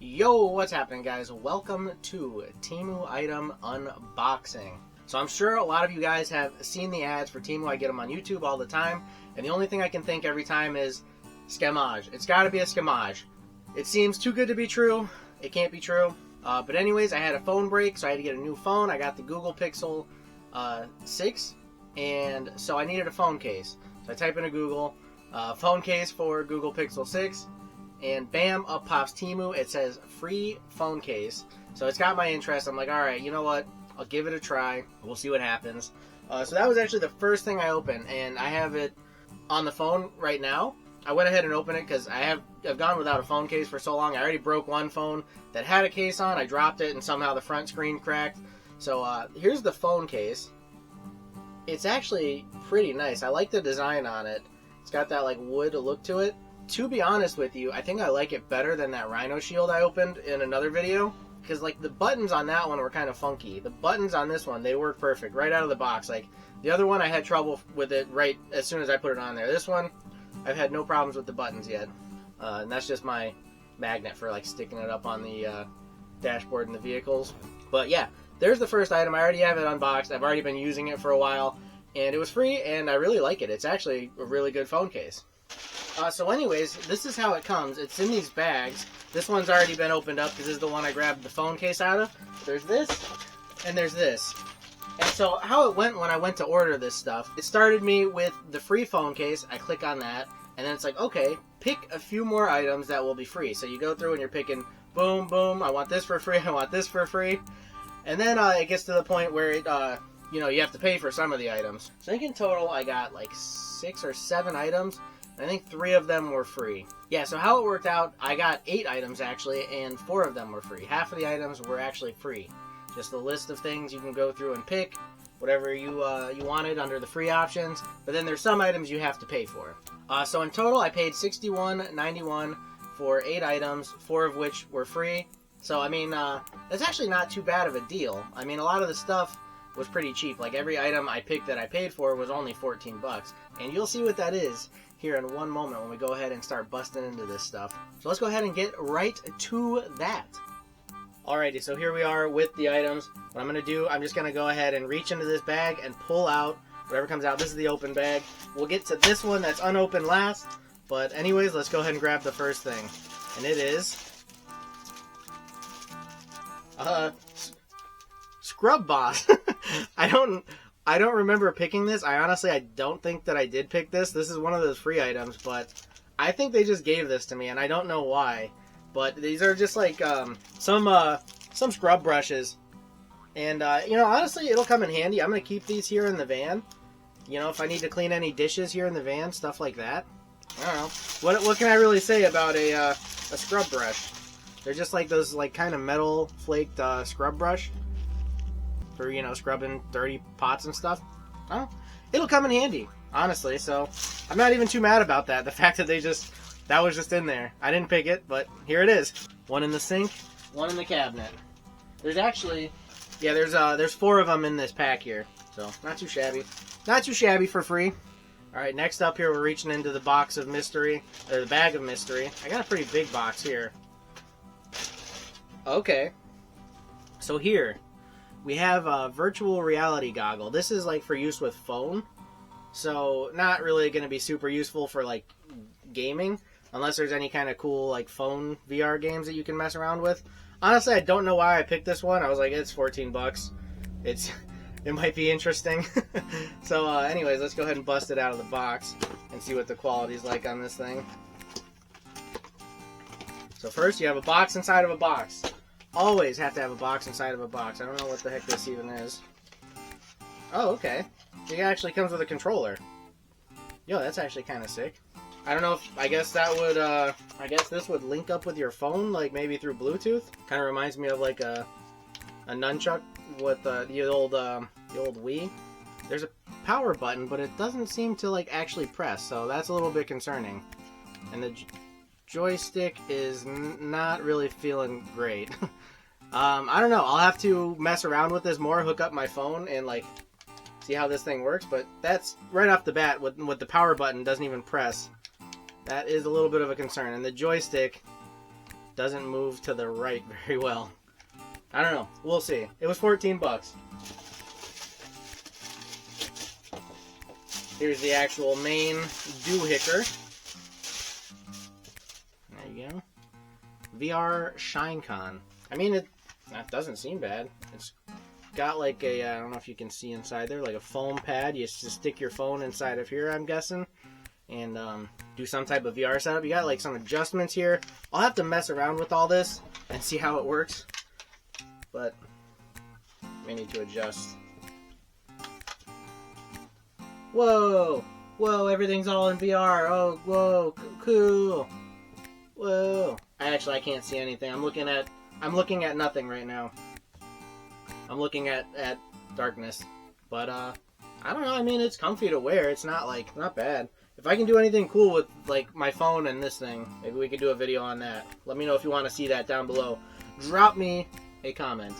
Yo, what's happening, guys? Welcome to Temu item unboxing. So I'm sure a lot of you guys have seen the ads for Temu. I get them on YouTube all the time, and the only thing I can think every time is scamage. It's got to be a scamage. It seems too good to be true. It can't be true. But anyways, I had a phone break, so I had to get a new phone. I got the Google Pixel 6, and so I needed a phone case. So I type into Google, phone case for Google Pixel 6, and bam, up pops Temu. It says free phone case. So it's got my interest. I'm like, alright, you know what? I'll give it a try. We'll see what happens. So that was actually the first thing I opened, and I have it on the phone right now. I went ahead and opened it because I've gone without a phone case for so long. I already broke one phone that had a case on. I dropped it, and somehow the front screen cracked. So here's the phone case. It's actually pretty nice. I like the design on it. It's got that like wood look to it. To be honest with you, I think I like it better than that Rhino Shield I opened in another video. Because like the buttons on that one were kind of funky. The buttons on this one, they work perfect right out of the box. Like the other one, I had trouble with it right as soon as I put it on there. This one, I've had no problems with the buttons yet. And that's just my magnet for like sticking it up on the dashboard in the vehicles. But yeah, there's the first item. I already have it unboxed. I've already been using it for a while. And it was free, and I really like it. It's actually a really good phone case. So anyways, this is how it comes. It's in these bags. This one's already been opened up because this is the one I grabbed the phone case out of. There's this, and there's this. And so how it went when I went to order this stuff, it started me with the free phone case. I click on that, and then it's like, okay, pick a few more items that will be free. So you go through and you're picking, boom, boom, I want this for free, I want this for free. And then it gets to the point where it, you know, you have to pay for some of the items. So I think in total I got like 6 or 7 items. I think 3 of them were free. Yeah, so how it worked out, I got 8 items actually, and 4 of them were free. Half of the items were actually free. Just a list of things you can go through and pick whatever you wanted under the free options. But then there's some items you have to pay for. So in total, I paid $61.91 for 8 items, 4 of which were free. So I mean, that's actually not too bad of a deal. I mean, a lot of the stuff was pretty cheap. Like every item I picked that I paid for was only 14 bucks. And you'll see what that is here in one moment when we go ahead and start busting into this stuff. So let's go ahead and get right to that. Alrighty, so here we are with the items. What I'm going to do, I'm just going to go ahead and reach into this bag and pull out whatever comes out. This is the open bag. We'll get to this one that's unopened last. But anyways, let's go ahead and grab the first thing. And it is Scrub Boss. I don't remember picking this. I don't think that I did pick this. This is one of those free items, but I think they just gave this to me, and I don't know why. But these are just like some scrub brushes, and you know, honestly, it'll come in handy. I'm gonna keep these here in the van. You know, if I need to clean any dishes here in the van, stuff like that. I don't know. What can I really say about a scrub brush? They're just like those like kind of metal flaked scrub brush for, you know, scrubbing dirty pots and stuff. Oh, it'll come in handy, honestly, so I'm not even too mad about that. The fact that that was just in there. I didn't pick it, but here it is. One in the sink, one in the cabinet. There's actually, yeah, there's 4 of them in this pack here, so not too shabby. Not too shabby for free. Alright, next up here, we're reaching into the box of mystery, or the bag of mystery. I got a pretty big box here. Okay. So here, we have a virtual reality goggle. This is like for use with phone. So not really going to be super useful for like gaming. Unless there's any kind of cool like phone VR games that you can mess around with. Honestly, I don't know why I picked this one. I was like, it's 14 bucks. It might be interesting. So anyways, let's go ahead and bust it out of the box and see what the quality's like on this thing. So first you have a box inside of a box. Always have to have a box inside of a box. I don't know what the heck this even is. Oh, okay. It actually comes with a controller. Yo, that's actually kind of sick. I don't know if, I guess that would, I guess this would link up with your phone, like maybe through Bluetooth. Kind of reminds me of like a nunchuck with the old Wii. There's a power button, but it doesn't seem to like actually press, so that's a little bit concerning. And the joystick is not really feeling great. I don't know. I'll have to mess around with this more, hook up my phone, and like see how this thing works. But that's right off the bat with the power button doesn't even press. That is a little bit of a concern. And the joystick doesn't move to the right very well. I don't know. We'll see. It was 14 bucks. Here's the actual main doohicker. There you go. VR ShineCon. I mean, that doesn't seem bad. It's got like a, I don't know if you can see inside there, like a foam pad. You just stick your phone inside of here, I'm guessing, and do some type of VR setup. You got like some adjustments here. I'll have to mess around with all this and see how it works, but may need to adjust. Whoa! Whoa, everything's all in VR. Oh, whoa, cool. Whoa. I can't see anything. I'm looking at nothing right now. I'm looking at darkness. But I don't know. I mean, it's comfy to wear. It's not bad. If I can do anything cool with like my phone and this thing, maybe we could do a video on that. Let me know if you want to see that down below. Drop me a comment.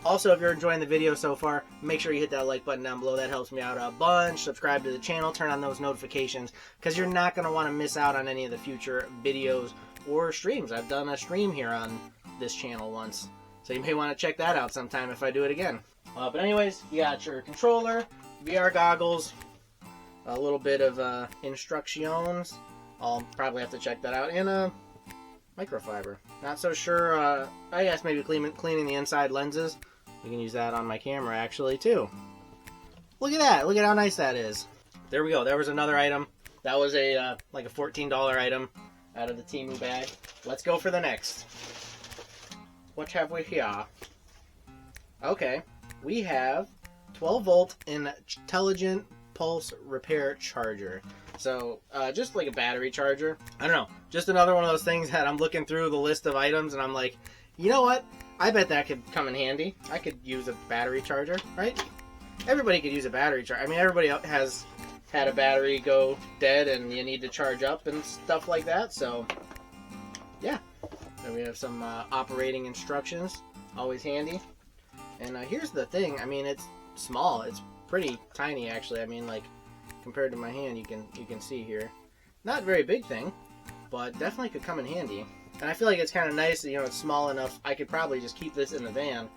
Also, if you're enjoying the video so far, make sure you hit that like button down below. That helps me out a bunch. Subscribe to the channel, turn on those notifications, because you're not going to want to miss out on any of the future videos or streams. I've done a stream here on this channel once, so you may want to check that out sometime if I do it again. But anyways, you got your controller, VR goggles, a little bit of instructions. I'll probably have to check that out, and microfiber. Not so sure. I guess maybe cleaning the inside lenses. You can use that on my camera actually too. Look at that! Look at how nice that is. There we go. There was another item. That was a like a $14 item out of the Temu bag. Let's go for the next. What have we here? Okay, we have 12-volt intelligent pulse repair charger. So, just like a battery charger. I don't know. Just another one of those things that I'm looking through the list of items and I'm like, you know what? I bet that could come in handy. I could use a battery charger, right? Everybody could use a battery charger. I mean, everybody has had a battery go dead and you need to charge up and stuff like that. So, yeah. And we have some operating instructions. Always handy. And here's the thing. I mean, it's small. It's pretty tiny, actually. I mean, like, compared to my hand, you can see here. Not a very big thing, but definitely could come in handy. And I feel like it's kind of nice that, you know, it's small enough. I could probably just keep this in the van.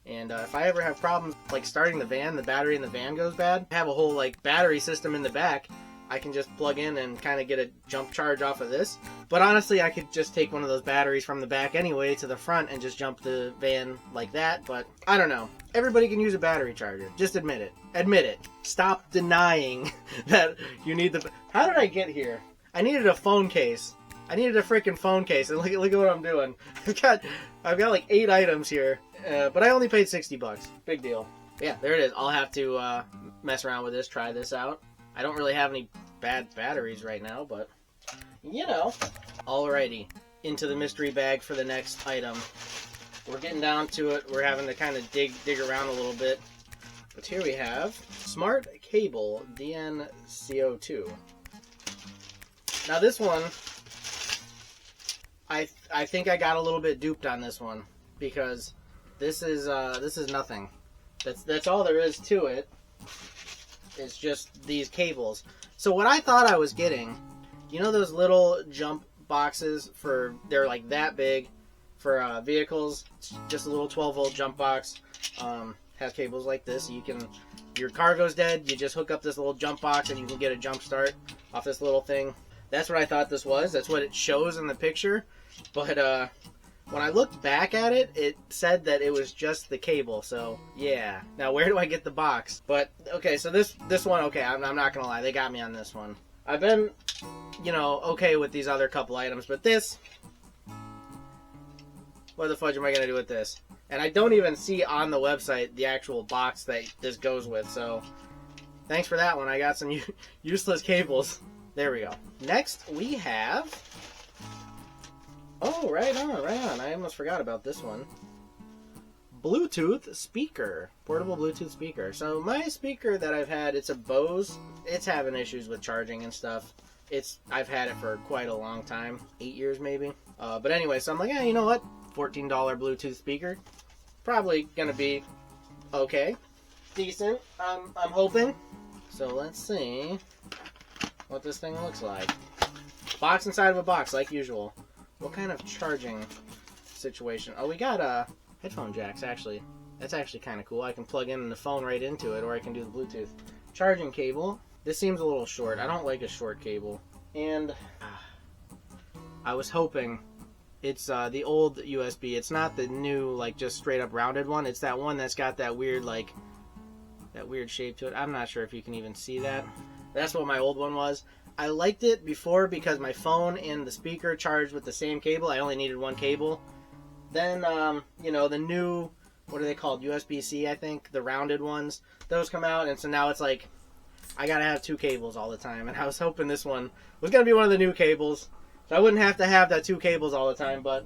And if I ever have problems, like starting the van, the battery in the van goes bad, I have a whole, like, battery system in the back. I can just plug in and kind of get a jump charge off of this. But honestly, I could just take one of those batteries from the back anyway to the front and just jump the van like that. But I don't know. Everybody can use a battery charger. Just admit it. Admit it. Stop denying that you need the... How did I get here? I needed a phone case. I needed a freaking phone case. And look at what I'm doing. I've got like 8 items here. But I only paid 60 bucks. Big deal. Yeah, there it is. I'll have to mess around with this, try this out. I don't really have any bad batteries right now, but, you know. Alrighty, into the mystery bag for the next item. We're getting down to it. We're having to kind of dig around a little bit. But here we have Smart Cable DNCO2. Now this one, I think I got a little bit duped on this one, because this is nothing. That's all there is to it. It's just these cables. So what I thought I was getting, you know those little jump boxes they're like that big for vehicles, it's just a little 12-volt jump box, has cables like this. So your car goes dead, you just hook up this little jump box and you can get a jump start off this little thing. That's what I thought this was. That's what it shows in the picture. But when I looked back at it, it said that it was just the cable. So yeah. Now where do I get the box? But okay, so this one, okay, I'm not gonna lie, they got me on this one. I've been, you know, okay with these other couple items, but this, what the fudge am I gonna do with this? And I don't even see on the website the actual box that this goes with. So thanks for that one. I got some useless cables. There we go. Next we have. Oh, right on, right on. I almost forgot about this one. Bluetooth speaker. Portable Bluetooth speaker. So my speaker that I've had, it's a Bose. It's having issues with charging and stuff. I've had it for quite a long time. 8 years maybe. But anyway, so I'm like, yeah, you know what? $14 Bluetooth speaker. Probably gonna be okay. Decent, I'm hoping. So let's see what this thing looks like. Box inside of a box, like usual. What kind of charging situation. Oh, we got headphone jacks, actually. That's actually kind of cool. I can plug in the phone right into it, or I can do the Bluetooth. Charging cable. This seems a little short. I don't like a short cable. And I was hoping it's the old USB. It's not the new, like, just straight up rounded one. It's that one that's got that weird, like, that weird shape to it. I'm not sure if you can even see that. That's what my old one was. I liked it before because my phone and the speaker charged with the same cable. I only needed one cable. Then, you know, the new, what are they called? USB-C, I think. The rounded ones. Those come out, and so now it's like, I gotta have two cables all the time. And I was hoping this one was gonna be one of the new cables. So I wouldn't have to have that two cables all the time, but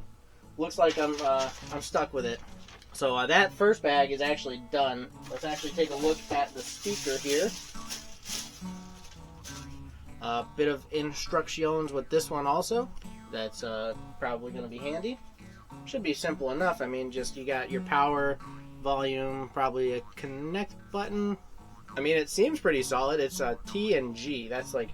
looks like I'm stuck with it. So that first bag is actually done. Let's actually take a look at the speaker here. A bit of instructions with this one also. That's probably going to be handy. Should be simple enough. I mean, just you got your power, volume, probably a connect button. I mean, it seems pretty solid. It's T&G. That's like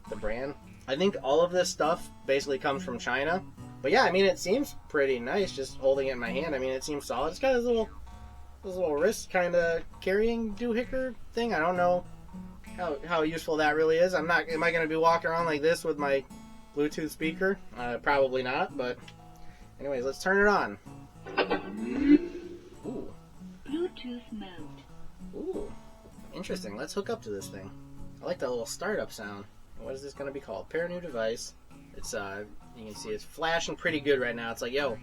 the brand. I think all of this stuff basically comes from China. But yeah, I mean, it seems pretty nice just holding it in my hand. I mean, it seems solid. It's got this little wrist kind of carrying doohickey thing. I don't know how useful that really is. Am I going to be walking around like this with my Bluetooth speaker? Probably not, but anyways, let's turn it on. Ooh. Bluetooth mode. Ooh. Interesting. Let's hook up to this thing. I like that little startup sound. What is this going to be called? Pair new device. It's you can see it's flashing pretty good right now. It's like, yo,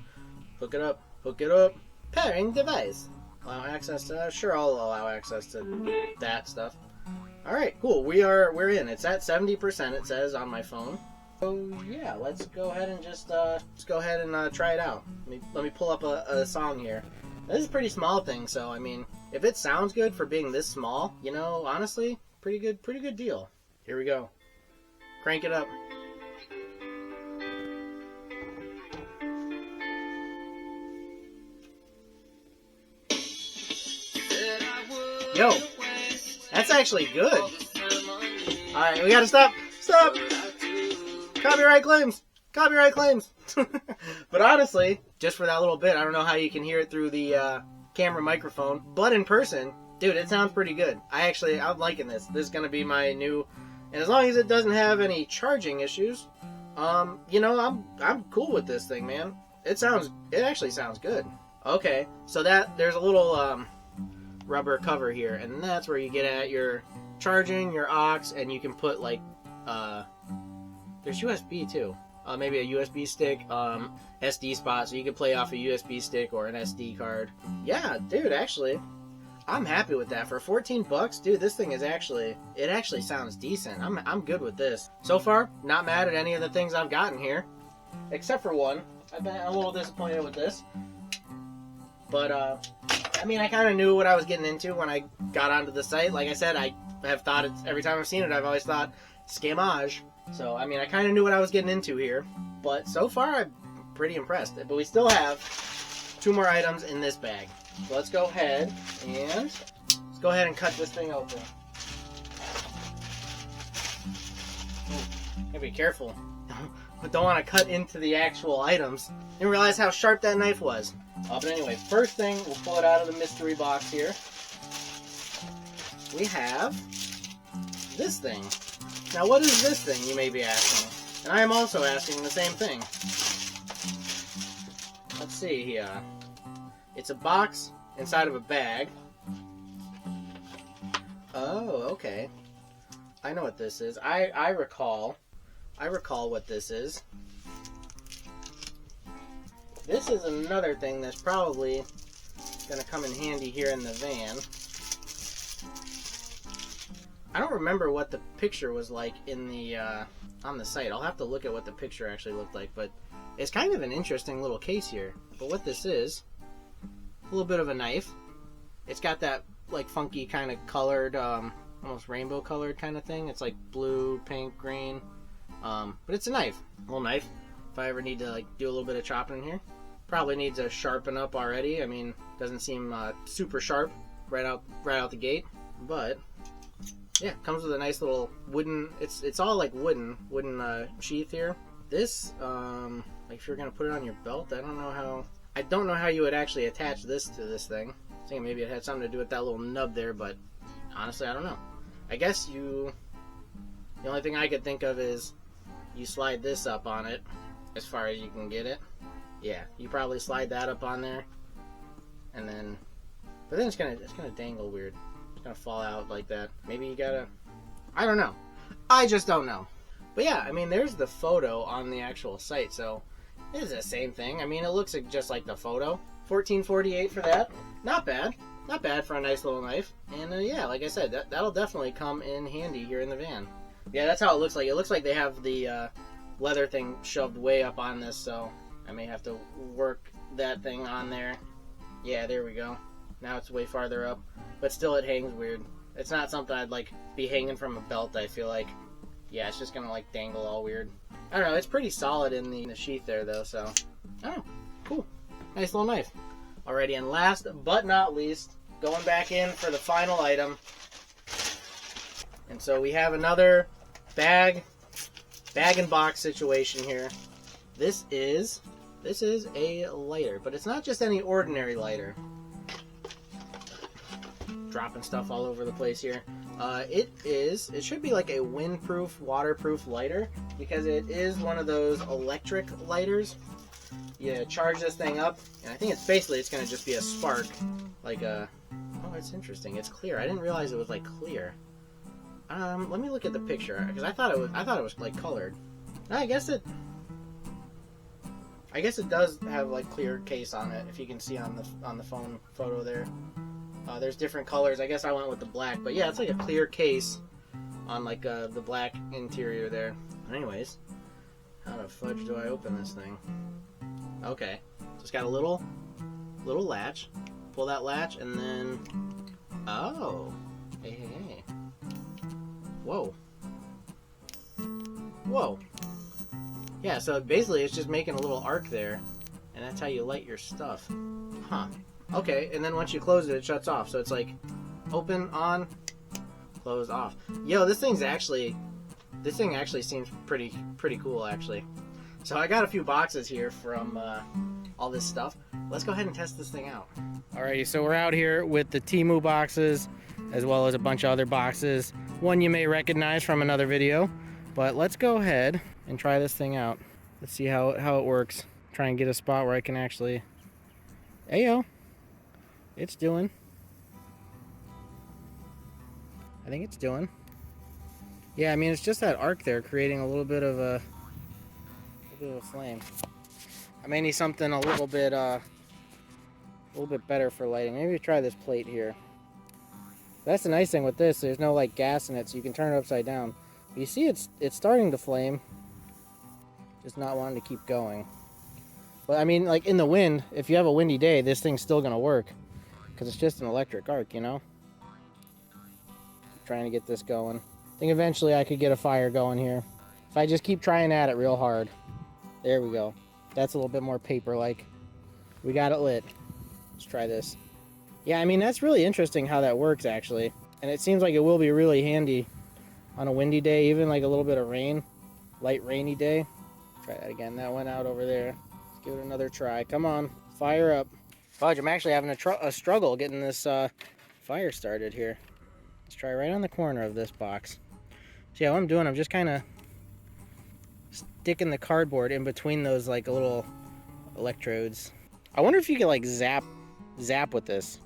hook it up, hook it up. Pairing device. Allow access to. Sure, I'll allow access to that stuff. All right, cool. We're in. It's at 70%. It says on my phone. So yeah, let's go ahead and just try it out. Let me pull up a song here. This is a pretty small thing, so I mean, if it sounds good for being this small, you know, honestly, pretty good deal. Here we go. Crank it up. Yo, that's actually good. Alright, we gotta stop. Stop! Copyright claims! Copyright claims! But honestly, just for that little bit, I don't know how you can hear it through the camera microphone, but in person, dude, it sounds pretty good. I'm liking this. This is gonna be my new, and as long as it doesn't have any charging issues, you know, I'm cool with this thing, man. It actually sounds good. Okay, so there's a little, rubber cover here, and that's where you get at your charging, your aux, and you can put like there's USB too, maybe a USB stick, SD spot, so you can play off a USB stick or an SD card. Yeah, dude, actually I'm happy with that. For 14 bucks, dude, this thing is actually sounds decent. I'm good with this so far. Not mad at any of the things I've gotten here, except for one. I've been a little disappointed with this, but I mean, I kind of knew what I was getting into when I got onto the site. Like I said, I have thought every time I've seen it, I've always thought scamage. So, I mean, I kind of knew what I was getting into here. But so far, I'm pretty impressed. But we still have 2 more items in this bag. So let's go ahead and cut this thing open. Ooh, gotta be careful. Don't want to cut into the actual items. Didn't realize how sharp that knife was. But anyway, first thing, we'll pull it out of the mystery box here. We have this thing. Now, what is this thing, you may be asking? And I am also asking the same thing. Let's see here. It's a box inside of a bag. Oh, okay. I know what this is. I recall what this is. This is another thing that's probably going to come in handy here in the van. I don't remember what the picture was like in the on the site. I'll have to look at what the picture actually looked like, but it's kind of an interesting little case here. But what this is, a little bit of a knife. It's got that like funky kind of colored, almost rainbow colored kind of thing. It's like blue, pink, green, but it's a knife, a little knife. If I ever need to like do a little bit of chopping in here, probably needs a sharpen up already. I mean, doesn't seem super sharp right out the gate, but yeah, comes with a nice little wooden. It's all like wooden sheath here. This like if you're gonna put it on your belt, I don't know I don't know how you would actually attach this to this thing. I think maybe it had something to do with that little nub there, but honestly, I don't know. I guess the only thing I could think of is you slide this up on it as far as you can get it. Yeah, you probably slide that up on there, and then, but then it's gonna dangle weird. It's gonna fall out like that. Maybe you gotta, I don't know. I just don't know. But yeah, I mean, there's the photo on the actual site, so it's the same thing. I mean, it looks just like the photo. $14.48 for that. Not bad. Not bad for a nice little knife. And yeah, like I said, that'll definitely come in handy here in the van. Yeah, that's how it looks like. It looks like they have the leather thing shoved way up on this, so I may have to work that thing on there. Yeah, there we go. Now it's way farther up, but still it hangs weird. It's not something I'd like be hanging from a belt, I feel like. Yeah, it's just gonna like dangle all weird. I don't know, it's pretty solid in the sheath there though, so I don't know. Cool. Nice little knife. Alrighty, and last but not least, going back in for the final item. And so we have another bag and box situation here. This is a lighter, but it's not just any ordinary lighter. Dropping stuff all over the place here. It should be like a windproof, waterproof lighter, because it is one of those electric lighters. You charge this thing up, and I think it's going to just be a spark, like a, oh, it's interesting, it's clear. I didn't realize it was like clear. Let me look at the picture, because I thought it was like colored. I guess it does have like clear case on it, if you can see on the phone photo there. There's different colors. I guess I went with the black, but yeah, it's like a clear case on like the black interior there. Anyways, how the fudge do I open this thing? Okay, so it's got a little latch. Pull that latch, and then, oh, hey. Whoa. Yeah, so basically it's just making a little arc there, and that's how you light your stuff. Huh. Okay, and then once you close it, it shuts off. So it's like open, on, close, off. Yo, this thing actually seems pretty cool actually. So I got a few boxes here from all this stuff. Let's go ahead and test this thing out. Alrighty, so we're out here with the Temu boxes, as well as a bunch of other boxes. One you may recognize from another video, but let's go ahead and try this thing out. Let's see how it works. Try and get a spot where I can actually, ayo. It's doing. I think it's doing. Yeah, I mean, it's just that arc there creating a little bit of a flame. I may need something a little bit better for lighting. Maybe try this plate here. That's the nice thing with this. There's no like gas in it, so you can turn it upside down. But you see, it's starting to flame. Just not wanting to keep going. But I mean, like in the wind, if you have a windy day, this thing's still gonna work. Because it's just an electric arc, you know? Trying to get this going. I think eventually I could get a fire going here. If I just keep trying at it real hard. There we go. That's a little bit more paper-like. We got it lit. Let's try this. Yeah, I mean, that's really interesting how that works, actually. And it seems like it will be really handy on a windy day, even like a little bit of rain. Light rainy day. Try that again. That went out over there. Let's give it another try. Come on. Fire up. Fudge, I'm actually having a struggle getting this fire started here. Let's try right on the corner of this box. So yeah, what I'm doing, I'm just kind of sticking the cardboard in between those like little electrodes. I wonder if you could like zap with this,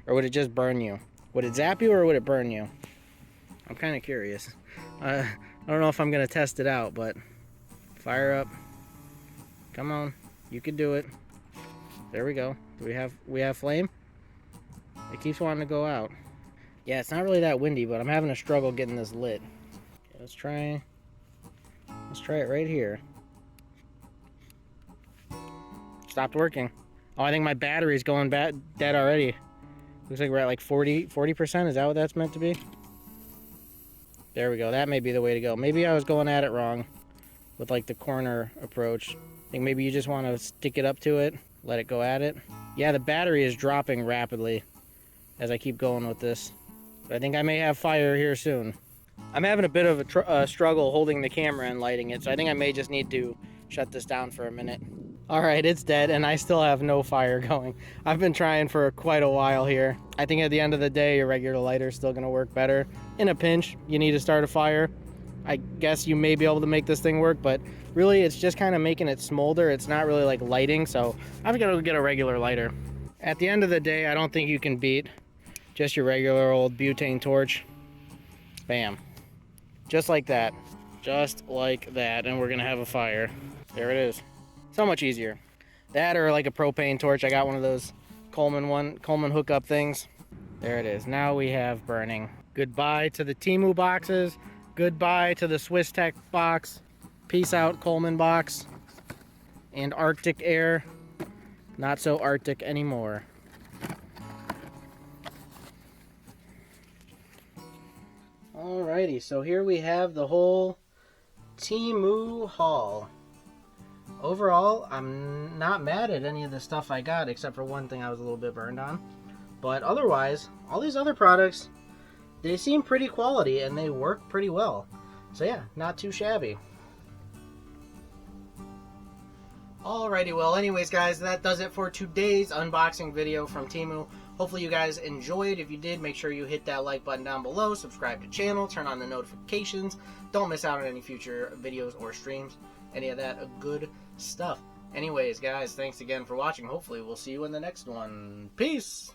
or would it just burn you? Would it zap you or would it burn you? I'm kind of curious. I don't know if I'm gonna test it out, but fire up. Come on, you can do it. There we go. Do we have flame? It keeps wanting to go out. Yeah, it's not really that windy, but I'm having a struggle getting this lit. Okay, let's try it right here. Stopped working. Oh, I think my battery's going dead already. Looks like we're at like 40%. Is that what that's meant to be? There we go. That may be the way to go. Maybe I was going at it wrong with like the corner approach. I think maybe you just want to stick it up to it, let it go at it. Yeah, the battery is dropping rapidly as I keep going with this. But I think I may have fire here soon. I'm having a bit of a struggle holding the camera and lighting it, so I think I may just need to shut this down for a minute. Alright, it's dead, and I still have no fire going. I've been trying for quite a while here. I think at the end of the day, your regular lighter is still going to work better. In a pinch, you need to start a fire. I guess you may be able to make this thing work, but really it's just kind of making it smolder. It's not really like lighting, so I'm going to get a regular lighter. At the end of the day, I don't think you can beat just your regular old butane torch. Bam. Just like that. Just like that, and we're going to have a fire. There it is. So much easier. That or like a propane torch. I got one of those Coleman hookup things. There it is. Now we have burning. Goodbye to the Temu boxes. Goodbye to the Swiss Tech box. Peace out, Coleman box. And Arctic Air. Not so Arctic anymore. Alrighty, so here we have the whole Temu haul. Overall, I'm not mad at any of the stuff I got, except for one thing I was a little bit burned on. But otherwise, all these other products, they seem pretty quality and they work pretty well. So yeah, not too shabby. Alrighty, well anyways guys, that does it for today's unboxing video from Temu. Hopefully you guys enjoyed. If you did, make sure you hit that like button down below, subscribe to the channel, turn on the notifications. Don't miss out on any future videos or streams. Any of that good stuff. Anyways, guys, thanks again for watching. Hopefully we'll see you in the next one. Peace!